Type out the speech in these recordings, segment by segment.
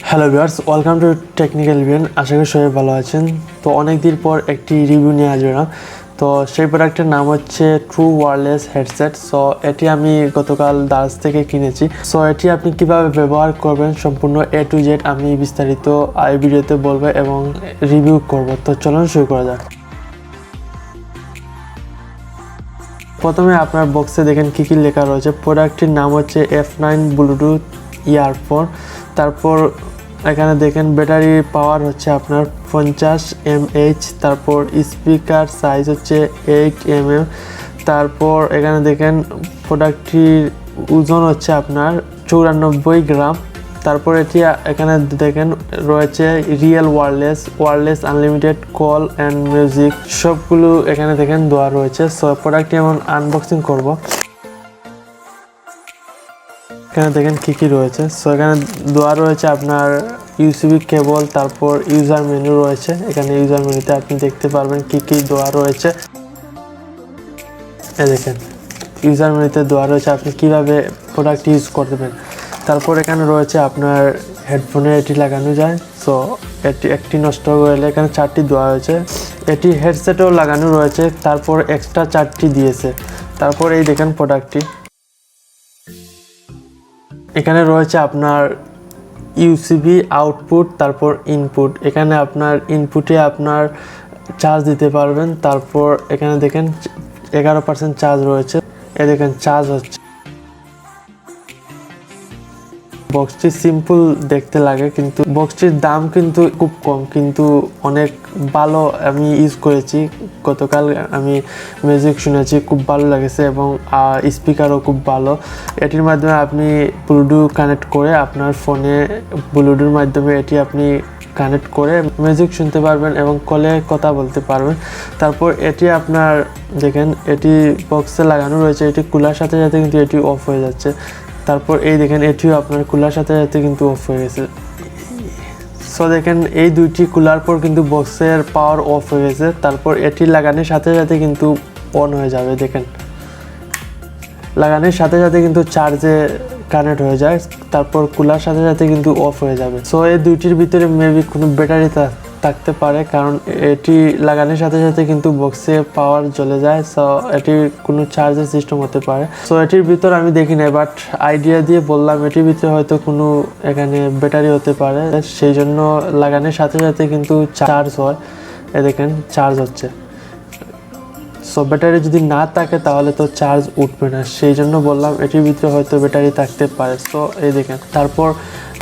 Hello viewers, welcome to technical ভিউন। আশা করি সবাই ভালো আছেন। তো অনেক দিন পর একটি রিভিউ নিয়ে আসলাম। তো সেই প্রোডাক্টের নাম হচ্ছে ট্রু ওয়্যারলেস হেডসেট। সো এটি আমি গতকাল দারাজ থেকে কিনেছি। সো এটি আপনি কিভাবে ব্যবহার করবেন সম্পূর্ণ A to Z আমি বিস্তারিত এই ভিডিওতে বলবো এবং রিভিউ করব। তো চলুন শুরু করা যাক। প্রথমে আপনার বক্সে দেখেন কী কী লেখা রয়েছে। প্রোডাক্টটির নাম হচ্ছে F9 ব্লুটুথ ইয়ারফোন। তারপর এখানে দেখেন ব্যাটারি পাওয়ার হচ্ছে আপনার 50 mAh। তারপর স্পিকার সাইজ হচ্ছে 8 mm। তারপর এখানে দেখেন প্রোডাক্টটির ওজন হচ্ছে আপনার 94 গ্রাম। তারপর এটি এখানে দেখেন রয়েছে real wireless unlimited call and music, সবগুলো এখানে দেখেন দেওয়া রয়েছে। সো প্রোডাক্টটি এমন আনবক্সিং করব। এখানে দেখেন কী কী রয়েছে। সো এখানে দেওয়া রয়েছে আপনার ইউএসবি কেবল, তারপর ইউজার মেনু রয়েছে। এখানে ইউজার মেনুতে আপনি দেখতে পারবেন কী কী দেওয়া রয়েছে। দেখেন ইউজার মেনুতে দেওয়া রয়েছে আপনি কীভাবে প্রোডাক্ট ইউজ করবেন। তারপর এখানে রয়েছে আপনার হেডফোনে এটি লাগানো যায়। সো একটি নষ্ট হয়ে গেলে এখানে 4টি দেওয়া হয়েছে। এটি হেডসেটেও লাগানো রয়েছে, তারপর এক্সট্রা 4টি দিয়েছে। তারপর এই দেখেন প্রোডাক্টটি। এখানে রয়েছে আপনার ইউসিবি আউটপুট, তারপর ইনপুট। এখানে আপনার ইনপুটে আপনার চার্জ দিতে পারবেন। তারপর এখানে দেখেন 11% চার্জ রয়েছে। দেখেন চার্জ হচ্ছে। বক্সটি সিম্পল দেখতে লাগে, কিন্তু বক্সটির দাম কিন্তু খুব কম, কিন্তু অনেক ভালো। আমি ইউজ করেছি গতকাল, আমি মিউজিক শুনেছি, খুব ভালো লেগেছে এবং স্পিকারও খুব ভালো। এটির মাধ্যমে আপনি ব্লুটুথ কানেক্ট করে আপনার ফোনে ব্লুটুথের মাধ্যমে এটি আপনি কানেক্ট করে মিউজিক শুনতে পারবেন এবং কলে কথা বলতে পারবেন। তারপর এটি আপনার দেখেন এটি বক্সে লাগানো রয়েছে। এটি খোলার সাথে সাথে কিন্তু এটি অফ হয়ে যাচ্ছে। তারপর এই দেখেন এটিও আপনার খোলার সাথে সাথে কিন্তু অফ হয়ে গেছে। সো দেখেন এই দুইটি খোলার পর কিন্তু বক্সের পাওয়ার অফ হয়ে গেছে। তারপর এটি লাগানোর সাথে সাথে কিন্তু অন হয়ে যাবে। দেখেন লাগানোর সাথে সাথে কিন্তু চার্জে কানেক্ট হয়ে যায়। তারপর খোলার সাথে সাথে কিন্তু অফ হয়ে যাবে। সো এই দুইটির ভিতরে মেবি কোনো ব্যাটারি থাকতে পারে, কারণ এটি লাগানোর সাথে সাথে কিন্তু বক্সে পাওয়ার চলে যায়। সো এটি কোনো চার্জের সিস্টেম হতে পারে। সো এটির ভিতর আমি দেখি নাই, বাট আইডিয়া দিয়ে বললাম এটির ভিতরে হয়তো কোনো এখানে ব্যাটারি হতে পারে, সেই জন্য লাগানোর সাথে সাথে কিন্তু চার্জ হয়। দেখেন চার্জ হচ্ছে। সো ব্যাটারি যদি না থাকে তাহলে তো চার্জ উঠবে না, সেই জন্য বললাম এটির ভিতরে হয়তো ব্যাটারি থাকতে পারে। সো এই দেখেন তারপর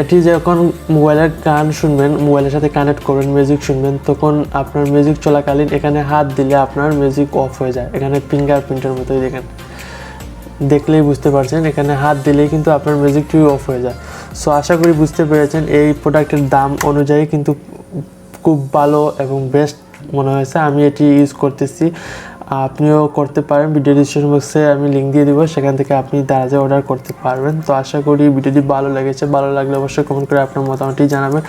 এটি যখন মোবাইলের গান শুনবেন, মোবাইলের সাথে কানেক্ট করবেন, মিউজিক শুনবেন, তখন আপনার মিউজিক চলাকালীন এখানে হাত দিলে আপনার মিউজিক অফ হয়ে যায়। এখানে ফিঙ্গারপ্রিন্টের মতোই দেখেন, দেখলেই বুঝতে পারছেন এখানে হাত দিলেই কিন্তু আপনার মিউজিকটি অফ হয়ে যায়। সো আশা করি বুঝতে পেরেছেন। এই প্রোডাক্টের দাম অনুযায়ী কিন্তু খুব ভালো এবং বেস্ট মনে হয়েছে। আমি এটি ইউজ করতেছি, আপনিও করতে পারেন। ভিডিও ডিসক্রিপশন বক্সে আমি লিঙ্ক দিয়ে দিব, সেখান থেকে আপনি দারাজে অর্ডার করতে পারবেন। তো আশা করি ভিডিওটি ভালো লেগেছে। ভালো লাগলে অবশ্যই কমেন্ট করে আপনার মতামতটি জানাবেন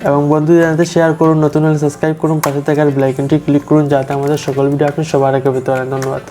এবং বন্ধুদের জানাতে শেয়ার করুন। নতুন হলে সাবস্ক্রাইব করুন, পাশে থাকার বেল আইকনটি ক্লিক করুন, যাতে আমাদের সকল ভিডিও আপনি সবার আগে পেতে পারেন। ধন্যবাদ।